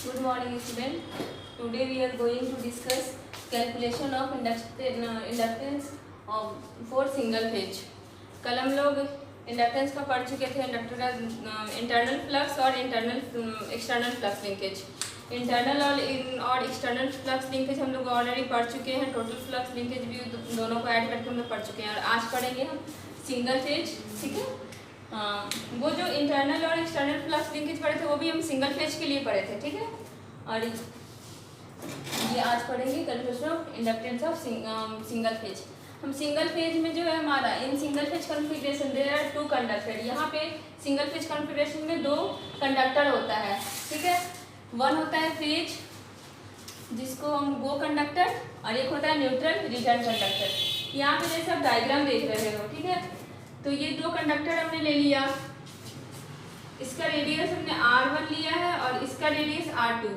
Good morning, student. Today we are going to discuss calculation of inductance for single phase. कल हम लोग inductance का पढ़ चुके थे, इंडक्टर का इंटरनल फ्लक्स और एक्सटर्नल फ्लक्स लिंकेज। इंटरनल और एक्सटर्नल फ्लक्स लिंकेज हम लोग ऑलरेडी पढ़ चुके हैं। टोटल फ्लक्स लिंकेज भी दोनों को ऐड करके हम लोग पढ़ चुके हैं और आज पढ़ेंगे हम सिंगल फेज। ठीक है, वो जो इंटरनल और एक्सटर्नल फ्लक्स लिंकेज पढ़े थे वो भी हम सिंगल फेज के लिए पढ़े थे। ठीक है, और ये आज पढ़ेंगे calculation of inductance of single phase. हम सिंगल फेज में जो है हमारा in single phase configuration there are two conductor. यहाँ पे सिंगल फेज कॉन्फ़िगरेशन में दो कंडक्टर होता है। ठीक है, वन होता है फेज जिसको हम वो कंडक्टर, और एक होता है न्यूट्रल रिटर्न कंडक्टर। यहाँ पे जैसे आप डायग्राम देख रहे हो, ठीक है, तो ये दो कंडक्टर हमने ले लिया, इसका रेडियस हमने R1 लिया है और इसका रेडियस R2,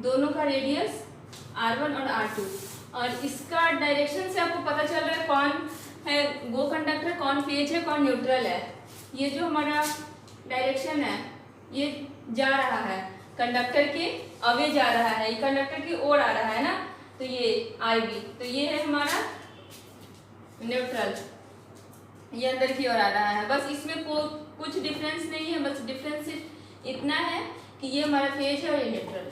दोनों का रेडियस R1 और R2। और इसका डायरेक्शन से आपको पता चल रहा है कौन है वो कंडक्टर, कौन फेज है, कौन न्यूट्रल है। ये जो हमारा डायरेक्शन है ये जा रहा है कंडक्टर के अवे जा रहा है, ये कंडक्टर की ओर आ रहा है ना, तो ये IB, तो ये है हमारा न्यूट्रल, ये अंदर की ओर आ रहा है। बस इसमें कुछ डिफरेंस नहीं है, बस डिफरेंस सिर्फ इतना है कि ये हमारा फेज है और ये neutral.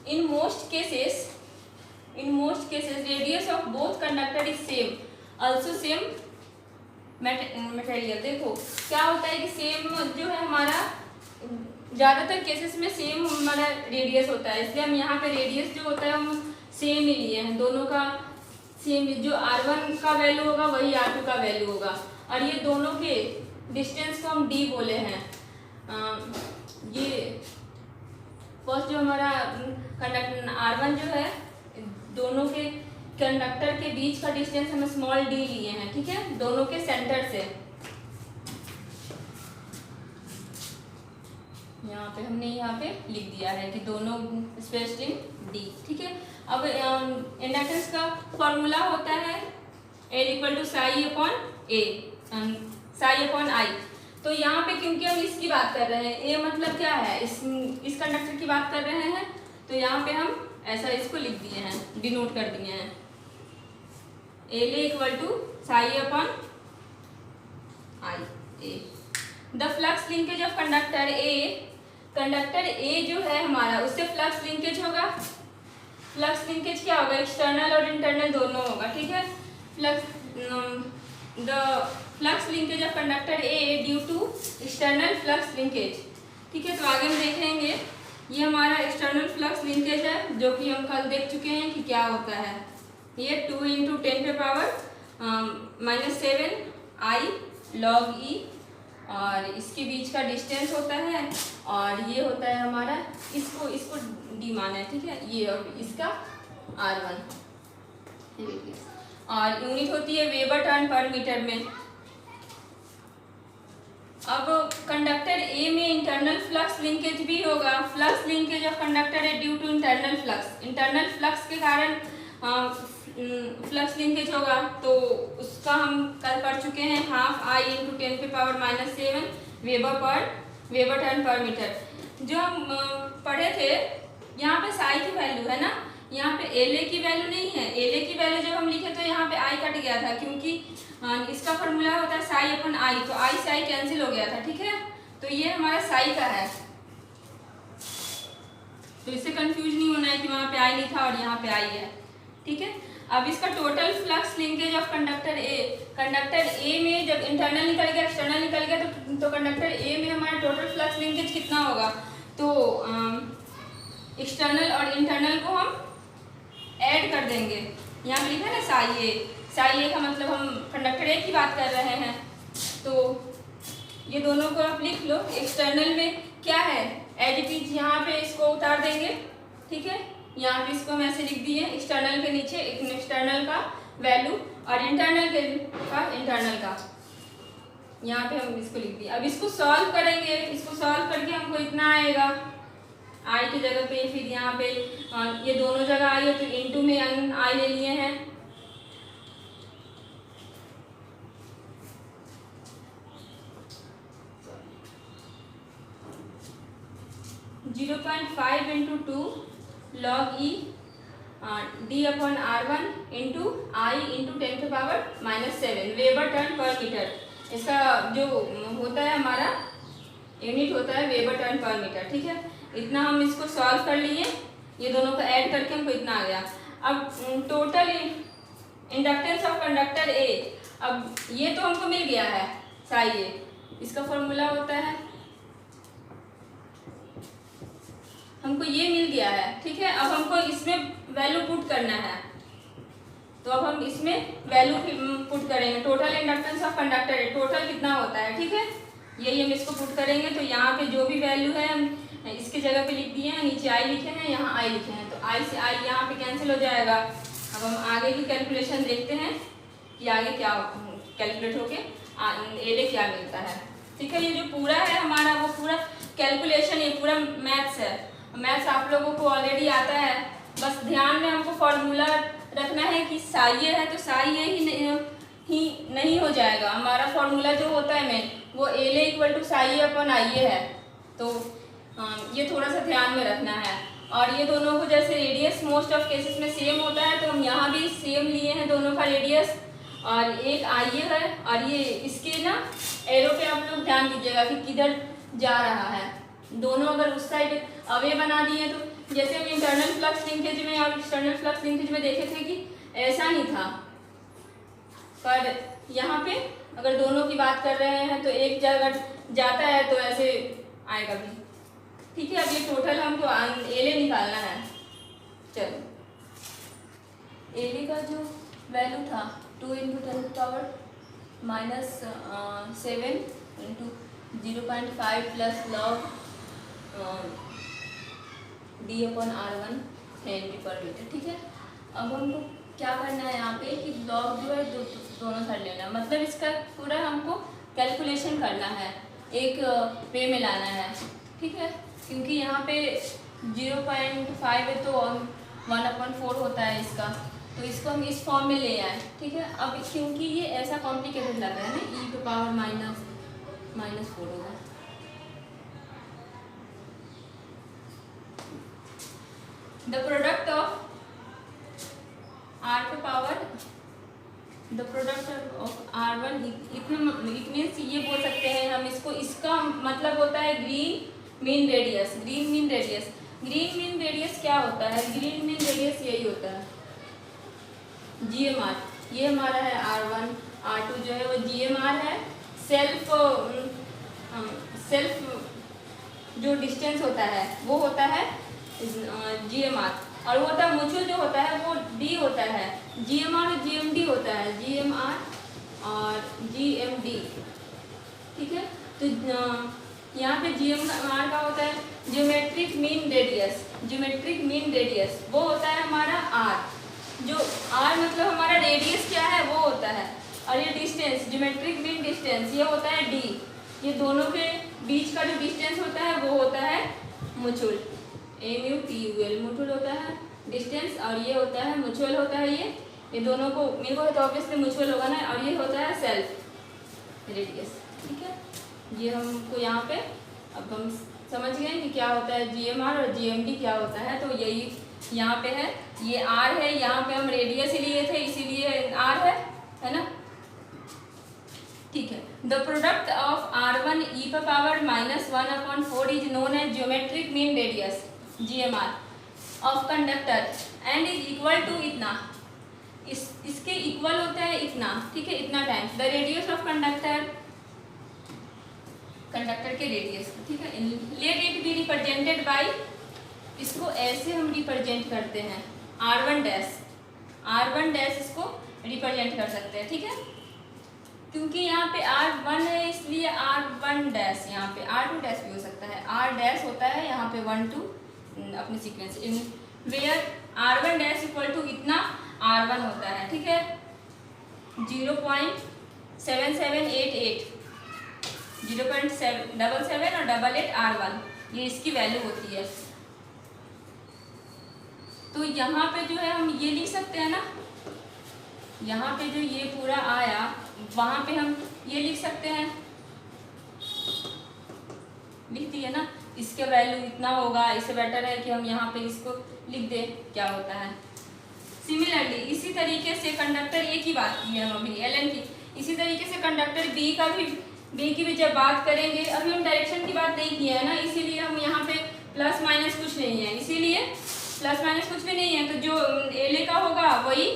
In most cases radius of both conductor is same, also same material. देखो क्या होता है कि सेम जो है हमारा ज़्यादातर केसेस में सेम हमारा रेडियस होता है, इसलिए हम यहाँ पे रेडियस जो होता है हम सेम ही लिए हैं, दोनों का सेम, जो R1 का वैल्यू होगा वही R2 का वैल्यू होगा। और ये दोनों के डिस्टेंस को हम D बोले हैं। ये फर्स्ट जो हमारा कंडक्टर R1 जो है, दोनों के कंडक्टर के बीच का डिस्टेंस हम स्मॉल d लिए हैं। ठीक है, दोनों के सेंटर से, यहाँ पे हमने यहाँ पे लिख दिया है कि दोनों स्पेस्ड इन d। ठीक है, अब इंडक्टेंस का फॉर्मूला होता है L = ψ/I। तो यहाँ पे क्योंकि हम इसकी बात कर रहे हैं, A मतलब क्या है, इस कंडक्टर की बात कर रहे हैं, तो यहाँ पे हम ऐसा इसको लिख दिए हैं, डिनोट कर दिए हैं L = ψ/I। The flux linkage of conductor A जो है हमारा, उससे फ्लक्स लिंकेज होगा। फ्लक्स लिंकेज क्या होगा, एक्सटर्नल और इंटरनल दोनों होगा। ठीक है, the flux linkage of conductor A due to external flux linkage. ठीक है, तो आगे हम देखेंगे, ये हमारा एक्सटर्नल फ्लक्स लिंकेज है जो कि हम कल देख चुके हैं कि क्या होता है। ये 2 × 10⁻⁻7 I log E, और इसके बीच का डिस्टेंस होता है, और ये होता है हमारा, इसको D माना है। ठीक है, ये और इसका R1, और यूनिट होती है वेबर टर्न पर मीटर में। अब कंडक्टर A में इंटरनल फ्लक्स लिंकेज भी होगा। फ्लक्स लिंकेज ऑफ कंडक्टर है due to internal flux, internal flux के कारण फ्लक्स लिंकेज होगा, तो उसका हम कल पढ़ चुके हैं, 12I × 10⁻⁻7 weber turn per metre. जो हम पढ़े थे, यहाँ पे साई की वैल्यू है ना, यहाँ पे LA की वैल्यू नहीं है। LA की वैल्यू जब हम लिखे तो यहाँ पे I कट गया था, क्योंकि इसका फॉर्मूला होता है ψ/I, तो I से I कैंसिल हो गया था। ठीक है, तो ये हमारा साई का है, तो इससे कंफ्यूज नहीं होना है कि वहाँ पे I नहीं था और यहाँ पे I है। ठीक है, अब इसका total flux linkage of conductor A में जब इंटरनल निकल गया, एक्सटर्नल निकल गया, तो कंडक्टर A में हमारा टोटल फ्लक्स लिंकेज कितना होगा, तो एक्सटर्नल और इंटरनल को हम ऐड कर देंगे। यहाँ पे लिखा है ना ψ/A का मतलब हम कंडक्टर A की बात कर रहे हैं, तो ये दोनों को आप लिख लो। एक्सटर्नल में क्या है, एज इट इज यहाँ पे इसको उतार देंगे। ठीक है, यहाँ पे इसको हम ऐसे लिख दिए, एक्सटर्नल के नीचे एक्सटर्नल का वैल्यू और इंटरनल का यहाँ पे हम इसको लिख दिए। अब इसको सॉल्व करेंगे, इसको सॉल्व करके हमको इतना आएगा I की जगह पे, फिर यहाँ पे ये दोनों जगह I है तो इनटू में I ले लिए हैं, 0.5 into 2 log E d upon R1 into I into 10⁻⁻7 weber turn per metre. इसका जो होता है हमारा यूनिट होता है वेबर टर्न पर मीटर। ठीक है, इतना हम इसको सॉल्व कर लिए, ये दोनों को ऐड करके हमको इतना आ गया। अब total inductance of conductor A, अब ये तो हमको मिल गया है साई ए, इसका फॉर्मूला होता है, हमको ये मिल गया है। ठीक है, अब हमको इसमें वैल्यू पुट करना है, तो अब हम इसमें वैल्यू पुट करेंगे। Total inductance of conductor total कितना होता है, ठीक है, यही हम इसको पुट करेंगे। तो यहाँ पे जो भी वैल्यू है हम इसके जगह पे लिख दिए हैं, नीचे आई लिखे हैं, यहाँ आई लिखे हैं, तो आई से आई यहाँ पे कैंसिल हो जाएगा। अब हम आगे की कैलकुलेशन देखते हैं कि आगे क्या कैलकुलेट होके एले क्या मिलता है। ठीक है, ये जो पूरा है हमारा वो पूरा कैलकुलेशन, ये पूरा मैथ्स है। मैथ्स आप लोगों को ऑलरेडी आता है, बस ध्यान में हमको फॉर्मूला रखना है कि साई ए है तो साई ए ही नहीं हो जाएगा। हमारा फॉर्मूला जो होता है मेन वो L equal to psi A upon I A है, तो ये थोड़ा सा ध्यान में रखना है। और ये दोनों को जैसे रेडियस मोस्ट ऑफ केसेस में सेम होता है, तो हम यहाँ भी सेम लिए हैं दोनों का रेडियस, और एक आई ए है, और ये इसके ना एरो पे आप लोग ध्यान दीजिएगा कि किधर जा रहा है। दोनों अगर उस साइड अवे बना दिए, तो जैसे हम इंटरनल फ्लक्स लिंकेज में और एक्सटर्नल फ्लक्स लिंकेज में देखे थे कि ऐसा नहीं था, पर यहाँ पे अगर दोनों की बात कर रहे हैं तो एक जगह जाता है तो ऐसे आएगा भी। ठीक है, अब ये टोटल हमको एले निकालना है। चलो, एले का जो वैल्यू था 2 into 10⁻⁻7 into 0.5 plus log D upon R1 Henry पर मीटर। ठीक है, अब हमको क्या करना है यहाँ पे कि लॉग जो है दोनों साइड लेना, मतलब इसका पूरा हमको कैलकुलेशन करना है, एक वे में लाना है। ठीक है, क्योंकि यहाँ पे 0.5 है तो 1/4 होता है इसका, तो इसको हम इस फॉर्म में ले आए। ठीक है, अब क्योंकि ये ऐसा कॉम्प्लिकेटेड लग रहा है ना, e की पावर -4 होगा। The product of R R1 it means ये बोल सकते हैं हम इसको, इसका मतलब होता है green mean radius. Green mean radius क्या होता है? ग्रीन मीन रेडियस यही होता है GMR। ये हमारा है R1, R2 जो है वो GMR है। सेल्फ जो डिस्टेंस होता है वो होता है GMR, और वो होता है म्यूचुअल जो होता है वो D होता है। GMR और GMD होता है, GMR और GMD। ठीक है, तो यहाँ पे GMR का होता है geometric mean radius. Geometric mean radius वो होता है हमारा R, जो R मतलब हमारा रेडियस क्या है वो होता है, और ये डिस्टेंस ज्योमेट्रिक मीन डिस्टेंस ये होता है D। ये दोनों के बीच का जो डिस्टेंस होता है वो होता है म्यूचुअल, MUTUL म्यूचुअल होता है डिस्टेंस, और ये होता है म्यूचुअल होता है। ये दोनों को मिल गए तो ऑब्वियसली म्यूचुअल होगा ना, और ये होता है सेल्फ रेडियस। ठीक है, ये हमको यहाँ पे अब हम समझ गए कि क्या होता है GMR और GMD क्या होता है। तो यही यहाँ पे है, ये R है, यहाँ पे हम रेडियस ही लिए थे इसीलिए R है ना। ठीक है, the product of R1 e⁻⁻1/4 is known as geometric mean radius GMR of conductor and is equal to इतना, इसके इक्वल होता है इतना। ठीक है, इतना times the radius of conductor के रेडियस। ठीक है, let it be represented by, इसको ऐसे हम रिप्रेजेंट करते हैं R1 डैश इसको रिप्रेजेंट कर सकते हैं। ठीक है, क्योंकि यहाँ पे R1 है इसलिए R1 डैश, यहाँ पे R2 डैश भी हो सकता है, R डैश होता है यहाँ पे 1 2 अपने sequence in where R1 dash equal to इतना R1 होता है। ठीक है, 0.7788 0.77 और 88 R1 ये इसकी वैल्यू होती है। तो यहाँ पे जो है हम ये लिख सकते हैं ना, यहाँ पे जो ये पूरा आया वहाँ पे हम ये लिख सकते हैं, लिख दिए ना। इसके वैल्यू इतना होगा, इससे बेटर है कि हम यहाँ पे इसको लिख दें क्या होता है। सिमिलरली इसी तरीके से कंडक्टर ए की बात की है हम अभी Ln की, इसी तरीके से कंडक्टर बी की भी जब बात करेंगे, अभी हम डायरेक्शन की बात नहीं किया है ना, इसीलिए हम यहाँ पे प्लस माइनस कुछ नहीं है, इसीलिए प्लस माइनस कुछ भी नहीं है, तो जो एल का होगा वही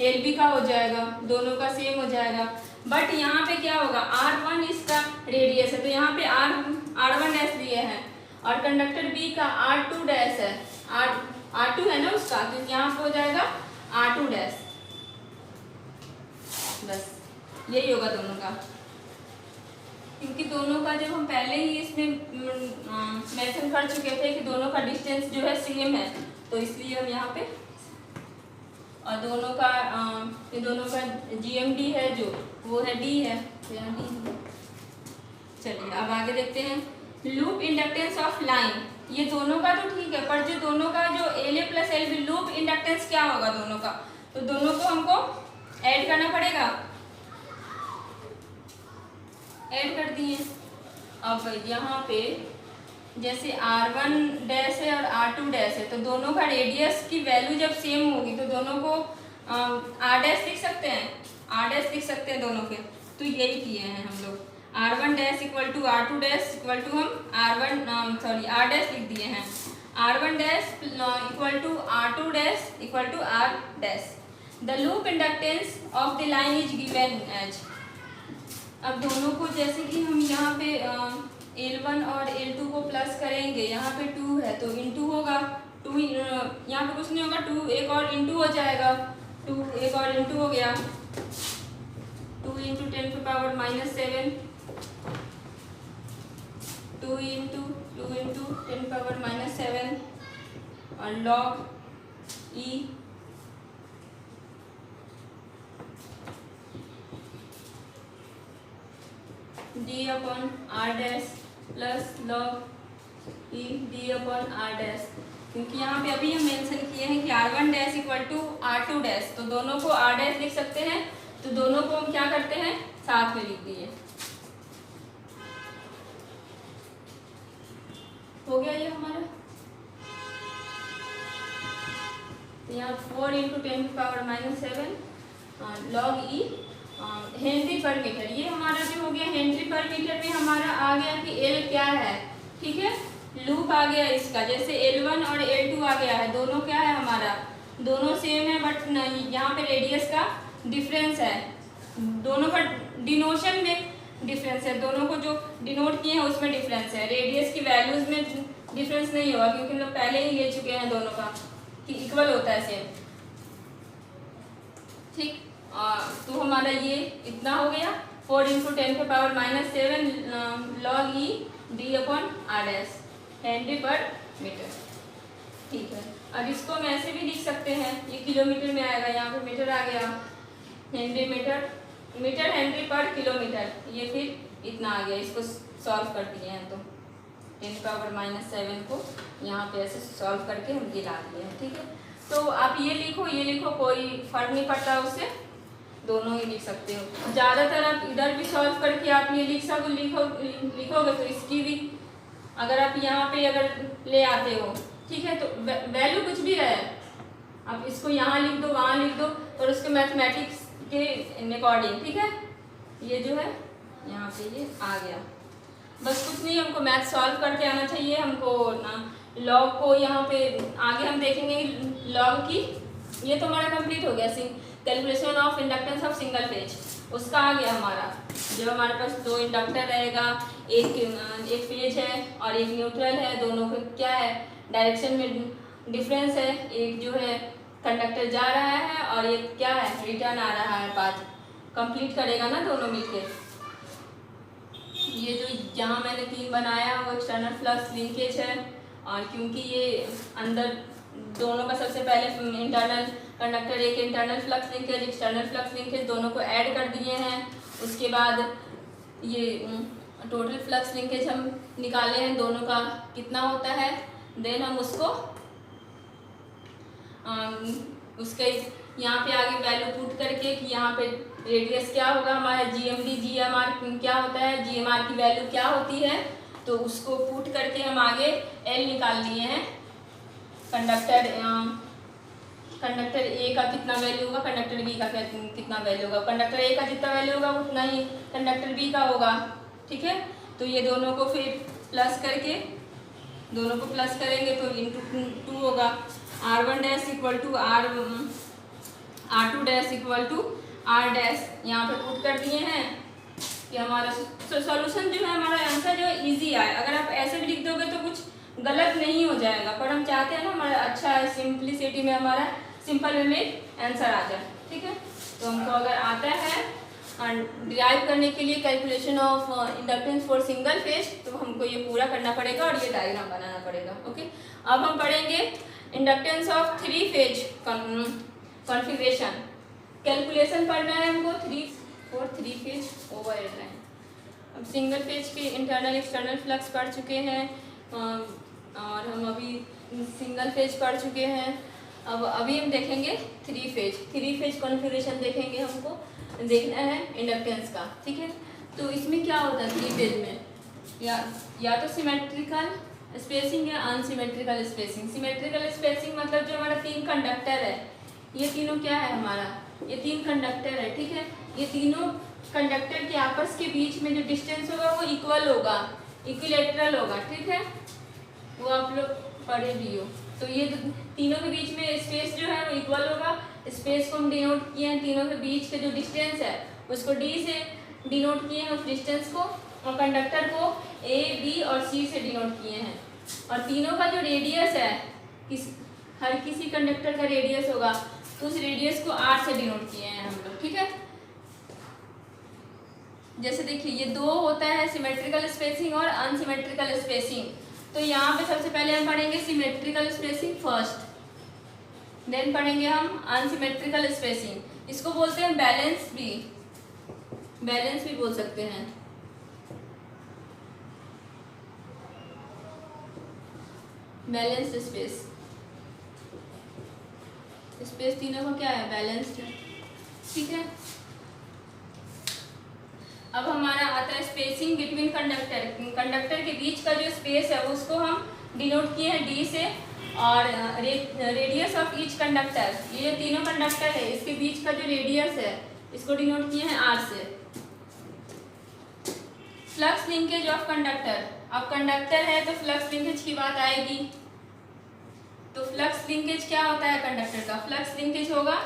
एल बी का हो जाएगा, दोनों का सेम हो जाएगा। बट यहाँ पे क्या होगा, R1 इसका रेडियस है, तो यहाँ पे R1 डैश दिए हैं और कंडक्टर बी का R2 डैश है, R2 है ना उसका, तो यहाँ पे हो जाएगा R2 डैश। बस यही होगा दोनों का, क्योंकि दोनों का जब हम पहले ही इसमें मेंशन कर चुके थे कि दोनों का डिस्टेंस जो है सेम है, तो इसलिए हम यहाँ पे, और दोनों का ये दोनों का GMD है जो वो है D है, यहाँ D। चलिए अब आगे देखते हैं लूप इंडक्टेंस ऑफ लाइन। ये दोनों का तो ठीक है, पर जो दोनों का जो LA plus LB loop inductance क्या होगा दोनों का, तो दोनों को हमको ऐड करना पड़ेगा, ऐड कर दिए। अब यहाँ पे जैसे R1 डैश है और R2 डैश है, तो दोनों का रेडियस की वैल्यू जब सेम होगी तो दोनों को R डैश लिख सकते हैं, R डैश लिख सकते हैं दोनों के, तो यही किए हैं हम लोग। R1 dash equal to R2 dash equal to हम R डैश लिख दिए हैं, R1 dash equal to R2 dash equal to R dash. The loop inductance of the line is given as. अब दोनों को जैसे कि हम यहाँ पे L1 और L2 को प्लस करेंगे, यहाँ पे 2 है तो इंटू होगा, 2 यहाँ पे कुछ नहीं होगा, 2 एक और इंटू हो जाएगा, 2 एक और इंटू हो गया, 2 इंटू 10 की पावर -7, 2 इंटू 10 की पावर -7 और log E D upon R dash plus log E D upon R dash, क्योंकि यहाँ पे अभी हम मेंशन किए हैं कि R1 dash equal to R2 dash, तो दोनों को R डैश लिख सकते हैं, तो दोनों को हम क्या करते हैं साथ में लिख दिए। हो गया ये हमारा, यहाँ 4 इंटू 10 की पावर -7 log E हेनरी पर मीटर। ये हमारा जो हो गया हेनरी पर मीटर में हमारा आ गया कि L क्या है, ठीक है, लूप आ गया इसका, जैसे L1 और L2 आ गया है, दोनों क्या है हमारा, दोनों सेम है, बट यहाँ पे रेडियस का डिफरेंस है, दोनों का डिनोशन में डिफरेंस है, दोनों को जो डिनोट किए हैं उसमें डिफरेंस है, रेडियस की वैल्यूज में डिफरेंस नहीं होगा, क्योंकि हम लोग पहले ही ले चुके हैं दोनों का कि इक्वल होता है सेम, ठीक। तो हमारा ये इतना हो गया, 4 इंटू 10 की power -7 log E D upon R dash Henry पर मीटर, ठीक है। अब इसको हम ऐसे भी लिख सकते हैं, ये किलोमीटर में आएगा, यहाँ पे मीटर आ गया, हेनरी मीटर हेनरी पर किलोमीटर, ये फिर इतना आ गया, इसको सॉल्व कर दिए हैं तो 10 की पावर -7 को यहाँ पे ऐसे सॉल्व करके हम गिरा दिए हैं, ठीक है। तो आप ये लिखो, कोई फर्क नहीं पड़ता उससे, दोनों ही लिख सकते हो। ज़्यादातर आप इधर भी सॉल्व करके आप ये लिखोगे तो इसकी भी अगर आप यहाँ पे अगर ले आते हो, ठीक है, तो वैल्यू कुछ भी रहे, आप इसको यहाँ लिख दो, वहाँ लिख दो, और उसके मैथमेटिक्स के अकॉर्डिंग, ठीक है, ये जो है यहाँ पे ये आ गया। बस कुछ नहीं, हमको मैथ सॉल्व करके आना चाहिए, हमको ना लॉग को यहाँ पे आगे हम देखेंगे लॉग की। ये तो हमारा कंप्लीट हो गया, calculation of inductance of single phase, उसका आ गया हमारा। जब हमारे पास 2 इंडक्टर रहेगा, एक फेज है और एक न्यूट्रल है, दोनों को क्या है डायरेक्शन में डिफरेंस है, एक जो है कंडक्टर जा रहा है और एक क्या है रिटर्न आ रहा है, पाथ कंप्लीट करेगा ना दोनों मिलकर। ये जो जहाँ मैंने 3 बनाया वो एक्सटर्नल फ्लक्स लिंकेज है, और क्योंकि ये अंदर दोनों का सबसे पहले इंटरनल कंडक्टर एक internal flux linkage external flux linkage दोनों को ऐड कर दिए हैं, उसके बाद ये टोटल फ्लक्स लिंकेज हम निकाले हैं दोनों का कितना होता है, देन हम उसको उसके यहाँ पे आगे वैल्यू पुट करके कि यहाँ पे रेडियस क्या होगा हमारा GMD GMR क्या होता है, GMR की वैल्यू क्या होती है, तो उसको पुट करके हम आगे एल निकाल लिए हैं। कंडक्टर ए का कितना वैल्यू होगा, कंडक्टर बी का कितना वैल्यू होगा। कंडक्टर ए का जितना वैल्यू होगा उतना ही कंडक्टर बी का होगा, ठीक है। तो ये दोनों को फिर प्लस करके, दोनों को प्लस करेंगे तो इंटू 2 होगा। R1 dash equal to R2 dash equal to R dash यहाँ पे पुट कर दिए हैं कि हमारा सॉल्यूशन जो है, हमारा आंसर जो है ईजी आए। अगर आप ऐसे भी लिख दोगे तो कुछ गलत नहीं हो जाएगा, पर हम चाहते हैं ना हमारा अच्छा है, सिंप्लिसिटी में हमारा सिंपल वे में आंसर आ जाए, ठीक है। तो हमको अगर आता है डिराइव करने के लिए calculation of inductance for single phase, तो हमको ये पूरा करना पड़ेगा और ये डायग्राम बनाना पड़ेगा, ओके। अब हम पढ़ेंगे inductance of 3 phase configuration. Calculation पढ़ना है हमको 3 फेज ओवर लाइन। अब सिंगल फेज के इंटरनल एक्सटर्नल फ्लक्स पढ़ चुके हैं और हम अभी सिंगल फेज पढ़ चुके हैं। अब अभी हम देखेंगे 3 फेज कॉन्फ़िगरेशन देखेंगे, हमको देखना है इंडक्टेंस का, ठीक है। तो इसमें क्या होता है 3 फेज में, या तो सिमेट्रिकल स्पेसिंग या अनसिमेट्रिकल स्पेसिंग। सिमेट्रिकल स्पेसिंग मतलब जो हमारा 3 कंडक्टर है, ये तीनों क्या है हमारा, ये 3 कंडक्टर है, ठीक है। ये तीनों कंडक्टर के आपस के बीच में जो डिस्टेंस होगा वो इक्वल होगा, इक्विलेटरल होगा, ठीक है। वो आप लोग पढ़े भी हो। तो ये तीनों के बीच में स्पेस जो है वो इक्वल होगा। स्पेस को हम डिनोट किए हैं, तीनों के बीच के जो डिस्टेंस है उसको डी से डिनोट किए हैं उस डिस्टेंस को, और कंडक्टर को ए बी और सी से डिनोट किए हैं। और तीनों का जो रेडियस है, हर किसी कंडक्टर का रेडियस होगा, तो उस रेडियस को आर से डिनोट किए हैं हम लोग, ठीक है। जैसे देखिए ये 2 होता है सिमेट्रिकल स्पेसिंग और अनसिमेट्रिकल स्पेसिंग। तो यहाँ पे सबसे पहले हम पढ़ेंगे सिमेट्रिकल स्पेसिंग फर्स्ट, देन पढ़ेंगे हम अनसिमेट्रिकल स्पेसिंग। इसको बोलते हैं बैलेंस भी बोल सकते हैं। बैलेंस्ड स्पेस तीनों का क्या है, बैलेंस्ड है, ठीक है। अब हमारा आता है स्पेसिंग बिटवीन कंडक्टर के बीच का जो स्पेस है उसको हम डिनोट किए हैं डी से, और रेडियस ऑफ ईच कंडक्टर, ये जो तीनों कंडक्टर है इसके बीच का जो रेडियस है इसको डिनोट किए हैं आर से। फ्लक्स लिंकेज ऑफ कंडक्टर, अब कंडक्टर है तो फ्लक्स लिंकेज की बात आएगी। तो फ्लक्स लिंकेज क्या होता है कंडक्टर का, फ्लक्स लिंकेज होगा,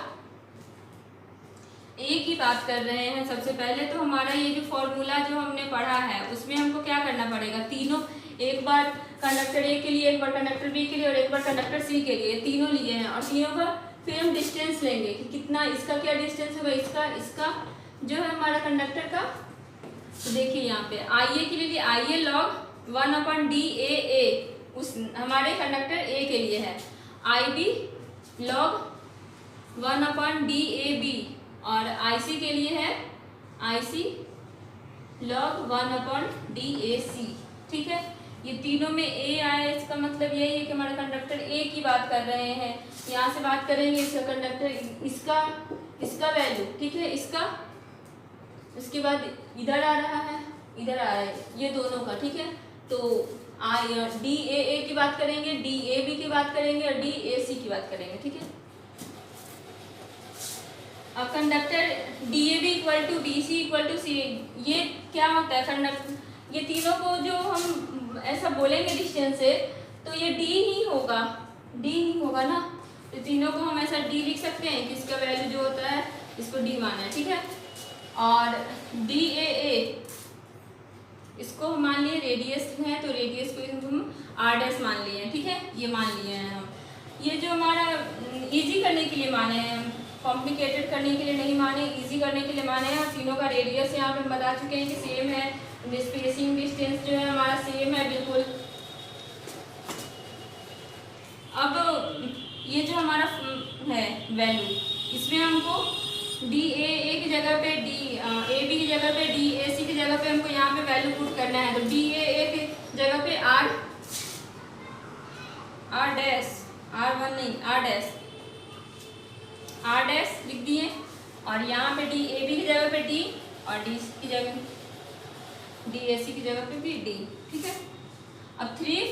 ए की बात कर रहे हैं सबसे पहले। तो हमारा ये जो फॉर्मूला जो हमने पढ़ा है उसमें हमको क्या करना पड़ेगा, तीनों, एक बार कंडक्टर ए के लिए, एक बार कंडक्टर बी के लिए और एक बार कंडक्टर सी के लिए, तीनों लिए हैं। और तीनों का फिर हम डिस्टेंस लेंगे कि कितना, इसका क्या डिस्टेंस होगा, इसका जो है हमारा कंडक्टर का। तो देखिए यहाँ पे आई ए के लिए आई ए लॉग 1/DAA उस हमारे कंडक्टर ए के लिए है, आई बी लॉग 1/DAB, और IC के लिए है IC log 1/DAC, ठीक है। ये तीनों में A आया, इसका मतलब यही है कि हमारा कंडक्टर A की बात कर रहे हैं। यहाँ से बात करेंगे इसका कंडक्टर, इसका वैल्यू, ठीक है, इसका, उसके बाद इधर आ रहा है, इधर आ रहा है, ये दोनों का, ठीक है। तो DAA की बात करेंगे, DAB की बात करेंगे और DAC की बात करेंगे, ठीक है। अब conductor DAB equal to DC equal to C, ये क्या होता है कंडक्टर, ये तीनों को जो हम ऐसा बोलेंगे डिस्टेंस से तो ये D ही होगा ना। तो तीनों को हम ऐसा D लिख सकते हैं कि इसका वैल्यू जो होता है इसको D माना है, ठीक है। और DAA इसको हम मान लिए रेडियस है, तो रेडियस को हम R डैश मान लिए हैं, ठीक है, ये मान लिए हैं हम। ये जो हमारा इजी करने के लिए माने हैं, कॉम्प्लिकेटेड करने के लिए नहीं माने, इजी करने के लिए माने हैं। और तीनों का रेडियस यहाँ पे बता चुके हैं कि सेम है, स्पेसिंग डिस्टेंस जो है हमारा सेम है बिल्कुल। अब ये जो हमारा है वैल्यू, इसमें हमको DAA की जगह पे AB की जगह पे DAC की जगह पे हमको यहाँ पे वैल्यू पुट करना है। तो DAA की जगह पे R डैश, R1 नहीं, R डैश लिख दिए, और यहाँ पे DAB की जगह पे D और D की जगह DAC की जगह पे भी D, ठीक है। अब 3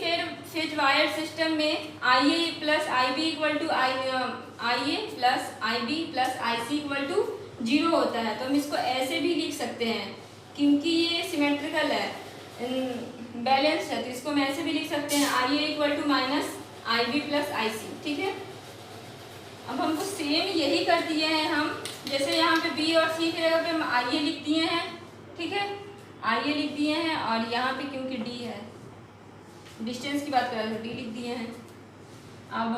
फेज वायर सिस्टम में IA plus IB equal to IA plus IB plus IC equal to 0 होता है। तो हम इसको ऐसे भी लिख सकते हैं क्योंकि ये सिमेट्रिकल है, बैलेंस है, तो इसको हम ऐसे भी लिख सकते हैं IA equal to minus IB plus IC। ठीक है, अब हमको सेम यही कर दिए हैं हम, जैसे यहाँ पे B और C की जगह पे हम IA लिख दिए हैं। ठीक है, IA लिख दिए हैं और यहाँ पे क्योंकि D है, डिस्टेंस की बात कर रहे थे, D लिख दिए हैं। अब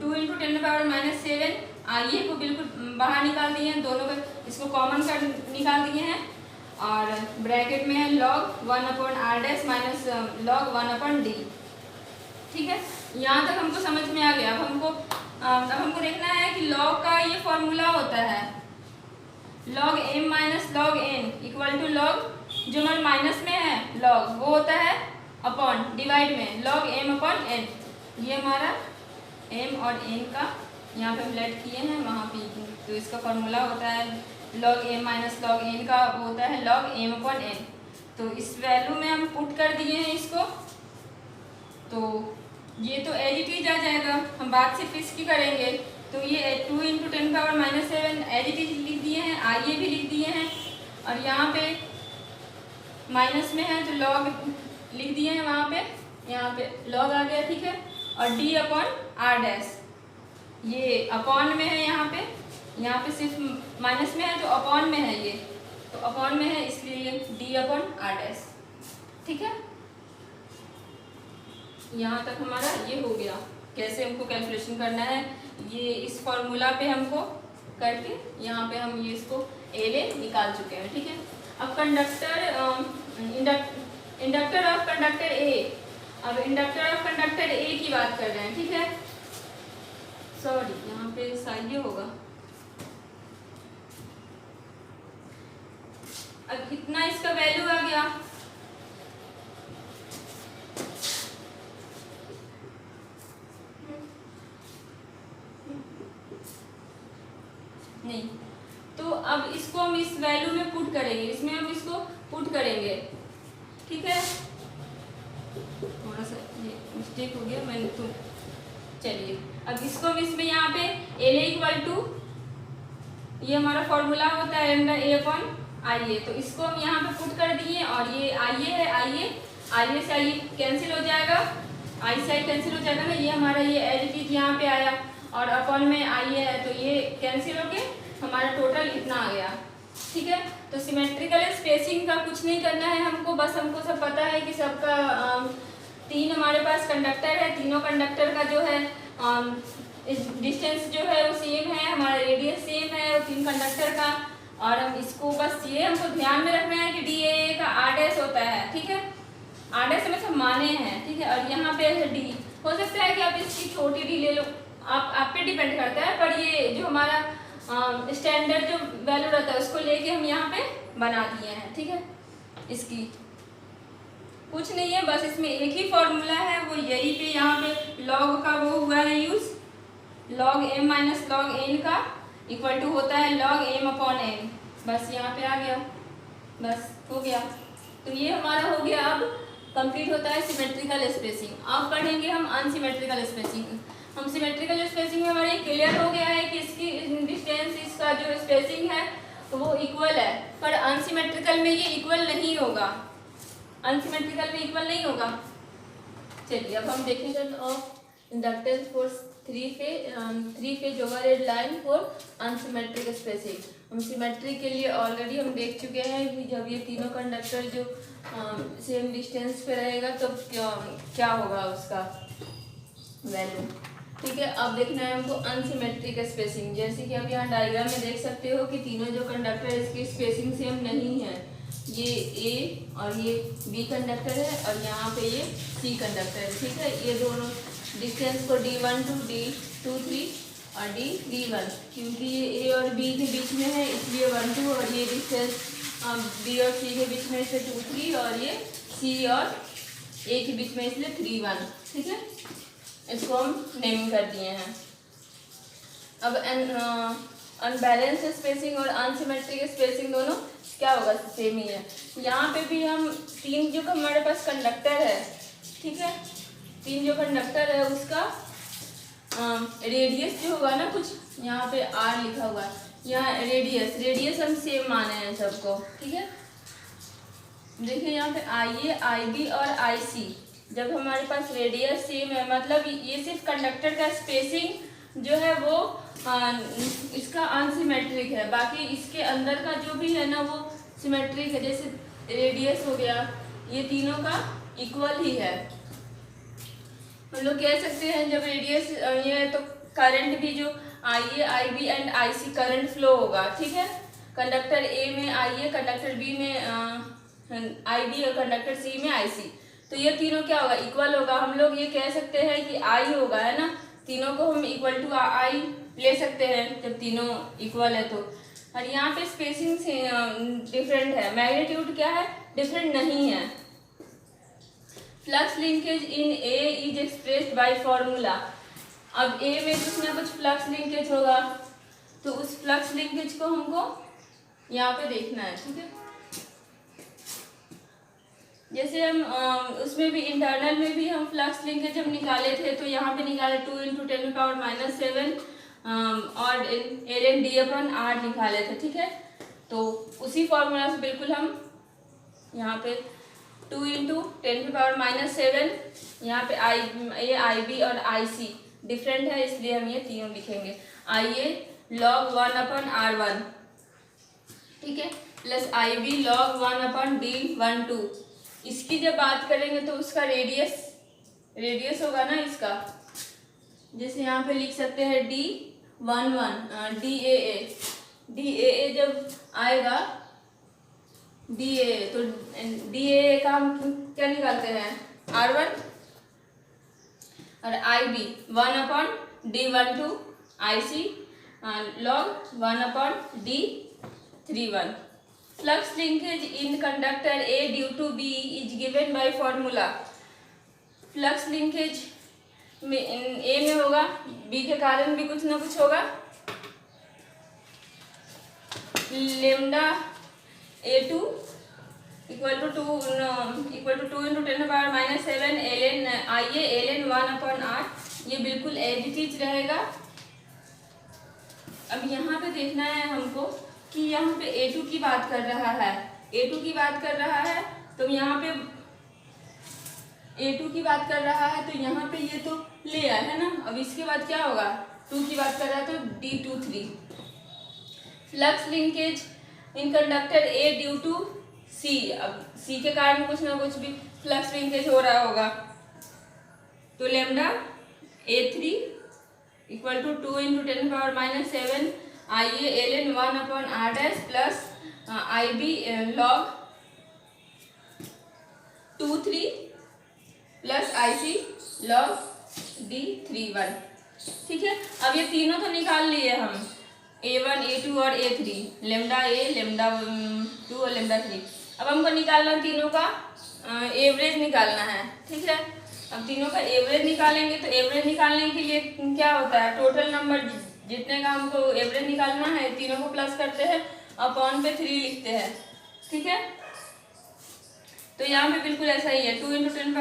2 × 10⁻⁻7 IA को बिल्कुल बाहर निकाल दिए हैं, दोनों का इसको कॉमन कर निकाल दिए हैं और ब्रैकेट में है log 1/r minus log 1/d। ठीक है, यहाँ तक हमको समझ में आ गया। अब हमको देखना है कि log का ये फॉर्मूला होता है log m minus log n equal to log, जो हमारे माइनस में है log वो होता है अपॉन डिवाइड में log m/n। ये हमारा m और n का यहाँ पे हम लेट किए हैं वहाँ पे, तो इसका फॉर्मूला होता है log m minus log n का होता है log m/n। तो इस वैल्यू में हम पुट कर दिए हैं इसको, तो ये तो एज इट इज आ जाएगा। हम बात सिर्फ इसकी करेंगे, तो ये 2 × 10⁻⁻7 एज इट इज लिख दिए हैं, IA भी लिख दिए हैं और यहाँ पे माइनस में है तो log लिख दिए हैं, वहाँ पे यहाँ पे log आ गया। ठीक है, और D/r', ये अपॉन में है, यहाँ पे सिर्फ माइनस में है तो अपॉन में है, ये तो अपॉन में है इसलिए ये D/r'। ठीक है, यहाँ तक हमारा ये हो गया। कैसे हमको कैलकुलेशन करना है ये इस फॉर्मूला पे हमको करके यहाँ पे हम ये इसको एले निकाल चुके हैं। ठीक है, अब इंडक्टर ऑफ कंडक्टर A, अब इंडक्टर ऑफ कंडक्टर A की बात कर रहे हैं। ठीक है, सॉरी यहाँ पे साइड होगा। अब इतना इसका वैल्यू आ गया, नहीं तो अब इसको हम इस वैल्यू में पुट करेंगे, इसमें हम इसको पुट करेंगे। ठीक है, थोड़ा सा ये मिस्टेक हो गया मैंने, तो चलिए अब इसको हम इसमें यहाँ पे एल इक्वल टू, ये हमारा फॉर्मूला होता है A/IA, तो इसको हम यहाँ पे पुट कर दिए और ये IA है, IA से IA कैंसिल हो जाएगा, I से I कैंसिल हो जाएगा ना, ये हमारा ये एज इट इज यहाँ पे आया और अपॉन में IA है तो ये कैंसिल हो के हमारा टोटल इतना आ गया। ठीक है, तो सिमेट्रिकल स्पेसिंग का कुछ नहीं करना है हमको, बस हमको सब पता है कि सबका 3 हमारे पास कंडक्टर है, तीनों कंडक्टर का जो है डिस्टेंस जो है वो सेम है, हमारा रेडियस सेम है 3 कंडक्टर का, और हम इसको बस ये हमको ध्यान में रखना है कि DA का R' होता है। ठीक है, R' मतलब माने हैं। ठीक है, और यहाँ पे है D, हो सकता है कि आप इसकी छोटी D ले लो, आप पे डिपेंड करता है, पर ये जो हमारा स्टैंडर्ड जो वैल्यू रहता है उसको लेके हम यहाँ पे बना दिए हैं। ठीक है, इसकी कुछ नहीं है, बस इसमें एक ही फॉर्मूला है, वो यही पे यहाँ पे log का वो हुआ है use, log m minus log n का इक्वल टू होता है log m/n, बस यहाँ पे आ गया, बस हो गया। तो ये हमारा हो गया, अब कंप्लीट होता है सिमेट्रिकल स्पेसिंग। अब पढ़ेंगे हम अनसिमेट्रिकल स्पेसिंग। हम सिमेट्रिकल स्पेसिंग में हमारे क्लियर हो गया है कि इसकी डिस्टेंस, इसका जो स्पेसिंग है वो इक्वल है, पर अनसिमेट्रिकल में ये इक्वल नहीं होगा, अनसिमेट्रिकल में इक्वल नहीं होगा। चलिए अब हम देखेंगे of inductance for 3 phase overhead line for unsymmetric spacing. हम सिमेट्री के लिए ऑलरेडी हम देख चुके हैं कि जब ये तीनों कंडक्टर जो सेम डिस्टेंस पे रहेगा तो क्या होगा उसका वैल्यू। ठीक है, अब देखना है हमको अनसिमेट्रिक स्पेसिंग। जैसे कि आप यहाँ डायग्राम में देख सकते हो कि तीनों जो कंडक्टर इसकी स्पेसिंग सेम नहीं है, ये A और ये B कंडक्टर है और यहाँ पे ये C कंडक्टर है। ठीक है, ये दोनों डिस्टेंस को D1 to D23 और D1, क्योंकि ये A और B के बीच में है इसलिए 1 2, और ये डिस्टेंस B और C के बीच में इसलिए 2 3, और ये C और A के बीच में इसलिए 3 1। ठीक है, इसको हम नेमिंग कर दिए हैं। अब अनबैलेंस स्पेसिंग और अनसिमेट्रिक स्पेसिंग दोनों क्या होगा, सेम ही है। यहाँ पे भी हम 3 जो हमारे पास कंडक्टर है ठीक है। 3 जो कंडक्टर है उसका रेडियस जो होगा ना, कुछ यहाँ पे आर लिखा हुआ है, यहाँ रेडियस हम सेम माने हैं सबको, ठीक है। देखिए यहाँ पे आई ए, आई बी और आई सी, जब हमारे पास रेडियस सेम है मतलब ये सिर्फ कंडक्टर का स्पेसिंग जो है वो इसका अनसिमेट्रिक है, बाकी इसके अंदर का जो भी है ना वो सिमेट्रिक है। जैसे रेडियस हो गया, ये तीनों का इक्वल ही है। हम लोग कह सकते हैं जब रेडियस ये है तो करंट भी जो I A, I B and I C current flow होगा, ठीक है। कंडक्टर ए में आई ए, कंडक्टर बी में आई बी और कंडक्टर सी में आई सी, तो ये तीनों क्या होगा, इक्वल होगा। हम लोग ये कह सकते हैं कि आई होगा, है ना, तीनों को हम इक्वल टू आई ले सकते हैं जब तीनों इक्वल है तो। और यहाँ पे स्पेसिंग से डिफरेंट है, मैग्नीट्यूड क्या है, डिफरेंट नहीं है। Flux linkage in A is expressed by formula. अब ए में कुछ ना कुछ फ्लक्स लिंकेज होगा, तो उस फ्लक्स लिंकेज को हमको यहाँ पे देखना है, ठीक है। जैसे हम उसमें भी इंटरनल में भी हम फ्लक्स लिंकेज हम निकाले थे, तो यहाँ पे निकाले 2 × 10⁻⁷ और ln d/r निकाले थे, ठीक है। तो उसी फॉर्मूला से बिल्कुल हम यहाँ पे 2 × 10⁻⁷, यहाँ पे आई बी और आई सी डिफरेंट है, इसलिए हम ये तीनों लिखेंगे। आई ए log 1/r1, ठीक है, प्लस आई बी log 1/d12। इसकी जब बात करेंगे तो उसका रेडियस होगा ना इसका, जैसे यहाँ पे लिख सकते हैं d11 डी ए ए जब आएगा डी ए, तो डी ए का हम क्या निकालते हैं, r1, और I B 1/d12, I C log 1/d31। Flux linkage in conductor A due to B is given by formula. Flux linkage में ए में होगा, बी के कारण भी कुछ ना कुछ होगा। Lambda A2 equal to 2 × 10⁻⁷ ln IA ln 1/r, ये बिल्कुल एज इट इज रहेगा। अब यहाँ पे देखना है हमको कि यहाँ पे A2 की बात कर रहा है, A2 की बात कर रहा है, तो यहाँ पे A2 की बात कर रहा है, तो यहाँ पे ये तो ले आया है ना। अब इसके बाद क्या होगा, 2 की बात कर रहा है तो D23। Flux linkage in conductor A due to C, अब C के कारण कुछ ना कुछ भी फ्लक्स लिंकेज हो रहा होगा, तो lambda A3 equal to 2 × 10⁻⁷ IA ln 1/r' plus IB log 23 plus IC log D31, ठीक है। अब ये तीनों तो निकाल लिए हम, A1 A2 और A3, लेमडा A लेमडा 2 और लेमडा 3। अब हमको निकालना तीनों का एवरेज निकालना है, ठीक है। अब तीनों का एवरेज निकालेंगे, तो एवरेज निकालने के लिए क्या होता है, टोटल नंबर जितने का हमको एवरेज निकालना है तीनों को प्लस करते हैं, अपॉन पे 3 लिखते हैं, ठीक है। तो यहाँ पे बिल्कुल ऐसा ही है, 2 × 10⁻⁷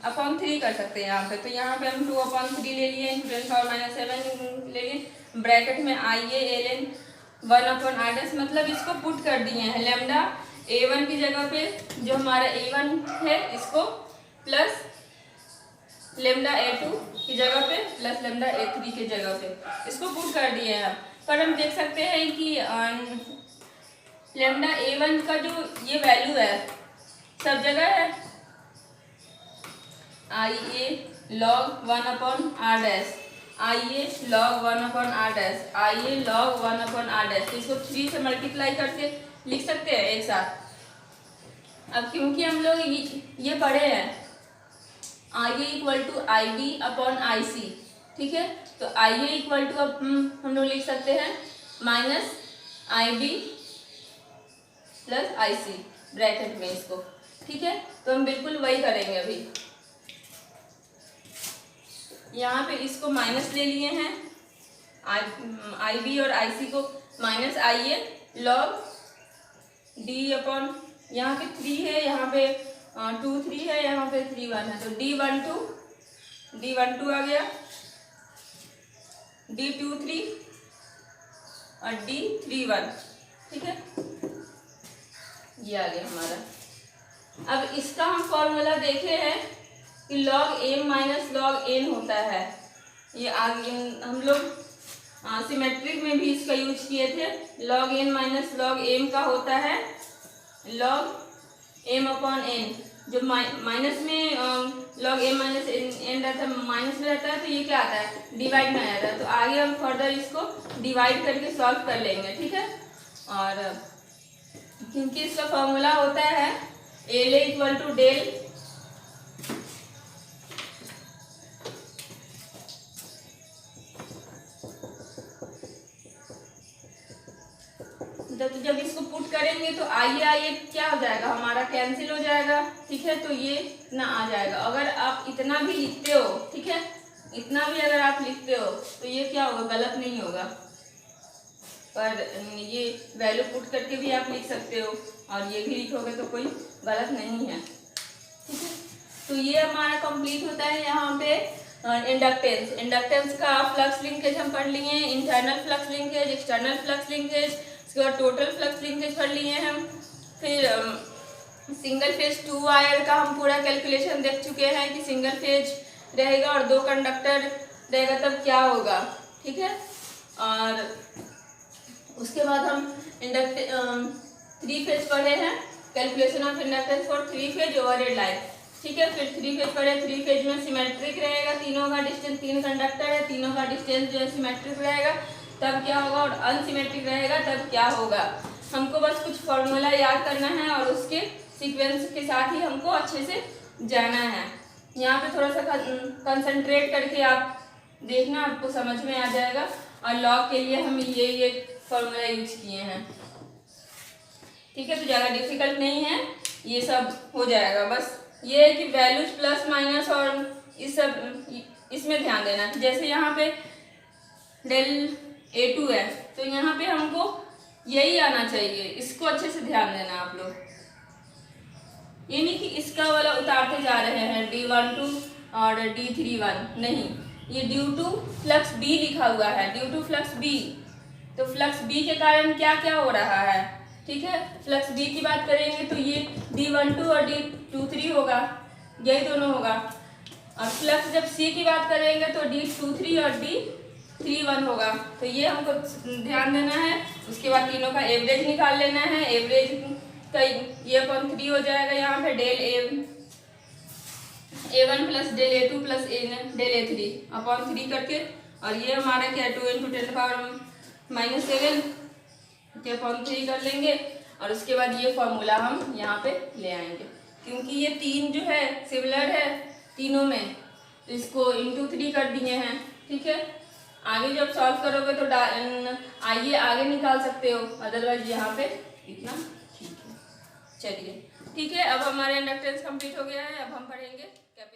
अपॉन 3 कर सकते हैं यहाँ पे। तो यहाँ पे हम 2/3 ले लिए, × 10⁻⁷ ले लिए, ब्रैकेट में IA ln 1/r', मतलब इसको पुट कर दिए हैं। लेमडा A1 की जगह पे जो हमारा A1 है इसको, प्लस लेमडा A2 की जगह पे, प्लस लेमडा A3 की जगह पे इसको पुट कर दिए हैं। पर हम देख सकते हैं कि लेमडा A1 का जो ये वैल्यू है सब जगह है, IA log 1/r', IA log 1/r', IA log 1/r', तो इसको 3 से मल्टीप्लाई करके लिख सकते हैं एक साथ। अब क्योंकि हम लोग ये पढ़े हैं IA इक्वल टू IB/IC, ठीक है, तो IA इक्वल टू अब हम लोग लिख सकते हैं -IB + IC ब्रैकेट में इसको, ठीक है। तो हम बिल्कुल वही करेंगे। अभी यहाँ पे इसको माइनस ले लिए हैं, IB और IC को, -IA log डी अपॉन यहाँ पे 3 है, यहाँ पे 2 3 है, यहाँ पे 3 1 है, तो D12 आ गया, D23 और D31, ठीक है, ये आ गया हमारा। अब इसका हम फॉर्मूला देखे हैं कि log m minus log n होता है, ये आगे हम लोग सिमेट्रिक में भी इसका यूज किए थे। log n minus log m का होता है log m अपॉन n, जो माइनस में log m माइनस n रहता है, माइनस में रहता है, तो ये क्या आता है, डिवाइड में आता है। तो आगे हम फर्दर इसको डिवाइड करके सॉल्व कर लेंगे, ठीक है। और क्योंकि इसका फॉर्मूला होता है LA इक्वल टू डेल जब इसको पुट करेंगे तो आइए क्या हो जाएगा, हमारा कैंसिल हो जाएगा, ठीक है, तो ये इतना आ जाएगा। अगर आप इतना भी लिखते हो, ठीक है, इतना भी अगर आप लिखते हो तो ये क्या होगा, गलत नहीं होगा, पर ये वैल्यू पुट करके भी आप लिख सकते हो और ये भी लिखोगे तो कोई गलत नहीं है, ठीक है। तो ये हमारा कंप्लीट होता है यहाँ पे इंडक्टेंस का फ्लक्स लिंकेज हम पढ़ लिए, internal flux linkage, external flux linkage, total flux linkage पढ़ लिए हम। फिर सिंगल फेज 2 वायर का हम पूरा कैलकुलेशन देख चुके हैं कि सिंगल फेज रहेगा और 2 कंडक्टर रहेगा तब क्या होगा, ठीक है। और उसके बाद हम 3 फेज पढ़े हैं, calculation of inductance for 3 phase overhead line, ठीक है। फिर 3 फेज पढ़े, 3 फेज में सिमेट्रिक रहेगा, तीनों का डिस्टेंस, 3 कंडक्टर है, तीनों का डिस्टेंस जो है सिमेट्रिक रहेगा तब क्या होगा, और अनसिमेट्रिक रहेगा तब क्या होगा। हमको बस कुछ फॉर्मूला याद करना है और उसके सीक्वेंस के साथ ही हमको अच्छे से जाना है। यहाँ पे थोड़ा सा कंसंट्रेट करके आप देखना, आपको समझ में आ जाएगा। और लॉग के लिए हम ये फॉर्मूला यूज किए हैं, ठीक है, तो ज़्यादा डिफिकल्ट नहीं है, ये सब हो जाएगा। बस ये है कि वैल्यूज प्लस माइनस और इस सब इसमें ध्यान देना। जैसे यहाँ पे डेल A2 है तो यहाँ पे हमको यही आना चाहिए, इसको अच्छे से ध्यान देना आप लोग। ये नहीं कि इसका वाला उतारते जा रहे हैं D12 और D31, नहीं, ये ड्यू टू फ्लक्स B लिखा हुआ है, ड्यू टू फ्लक्स B। तो फ्लक्स B के कारण क्या क्या हो रहा है, ठीक है। फ्लक्स B की बात करेंगे तो ये D12 और D23 होगा, यही दोनों होगा। और फ्लक्स जब C की बात करेंगे तो D23 और D31 होगा, तो ये हमको ध्यान देना है। उसके बाद तीनों का एवरेज निकाल लेना है, एवरेज का ये अपॉन 3 हो जाएगा, यहाँ पे del A1 plus del A2 plus del A3 upon 3 करके, और ये हमारा क्या 2 × 10⁻⁻7 के अपॉन 3 कर लेंगे। और उसके बाद ये फॉर्मूला हम यहाँ पे ले आएंगे, क्योंकि ये 3 जो है सिमिलर है तीनों में, तो इसको × 3 कर दिए हैं, ठीक है। आगे जब सॉल्व करोगे तो आइए आगे निकाल सकते हो, अदरवाइज यहाँ पे इतना ठीक है। चलिए ठीक है, अब हमारे इंडक्टेंस कंप्लीट हो गया है। अब हम पढ़ेंगे कैपेसिटेंस।